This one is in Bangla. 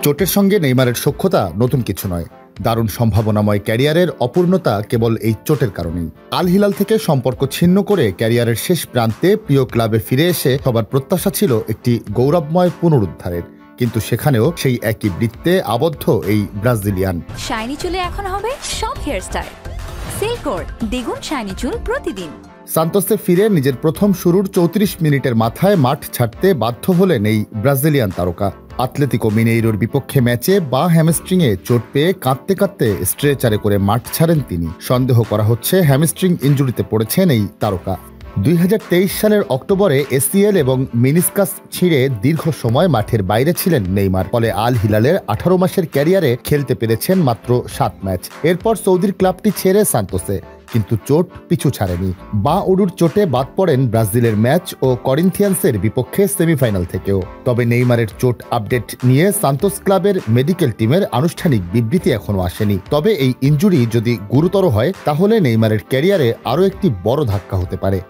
চোটের সঙ্গে নেইমারের সখ্যতা নতুন কিছু নয়। দারুণ সম্ভাবনাময় ক্যারিয়ারের অপূর্ণতা কেবল এই চোটের কারণেই। আল হিলাল থেকে সম্পর্ক ছিন্ন করে ক্যারিয়ারের শেষ প্রান্তে প্রিয় ক্লাবে ফিরে এসে সবার প্রত্যাশা ছিল একটি গৌরবময় পুনরুদ্ধারের, কিন্তু সেখানেও সেই একই বৃত্তে আবদ্ধ এই ব্রাজিলিয়ান। শাইনি চুলে এখন হবে সব হেয়ারস্টাইল। সিল্কোর দ্বিগুণ শাইনি চুল প্রতিদিন। সান্তোসে ফিরে নিজের প্রথম শুরুর ৩৪ মিনিটের মাথায় মাঠ ছাড়তে বাধ্য হলেন এই ব্রাজিলিয়ান তারকা। আতলেতিকো মিনেইরোর বিপক্ষে ম্যাচে বাঁ হ্যামস্ট্রিংয়ে চোট পেয়ে কাঁদতে কাঁদতে স্ট্রেচারে করে মাঠ ছাড়েন তিনি। সন্দেহ করা হচ্ছে হ্যামস্ট্রিং ইনজুরিতে পড়েছেন এই তারকা। ২০২৩ সালের অক্টোবরে এসিএল এবং মিনিসকাস ছিঁড়ে দীর্ঘ সময় মাঠের বাইরে ছিলেন নেইমার। ফলে আল হিলালের ১৮ মাসের ক্যারিয়ারে খেলতে পেরেছেন মাত্র ৭ ম্যাচ। এরপর সৌদির ক্লাবটি ছেড়ে সান্তোসে, কিন্তু চোট পিছু ছাড়েনি। বাঁ উরুর চোটে বাদ পড়েন ব্রাজিলের ম্যাচ ও করিন্থিয়ান্সের বিপক্ষে সেমিফাইনাল থেকেও। তবে নেইমারের চোট আপডেট নিয়ে সান্তোস ক্লাবের মেডিকেল টিমের আনুষ্ঠানিক বিবৃতি এখনো আসেনি। তবে এই ইনজুরি যদি গুরুতর হয় তাহলে নেইমারের ক্যারিয়ারে আরও একটি বড় ধাক্কা হতে পারে।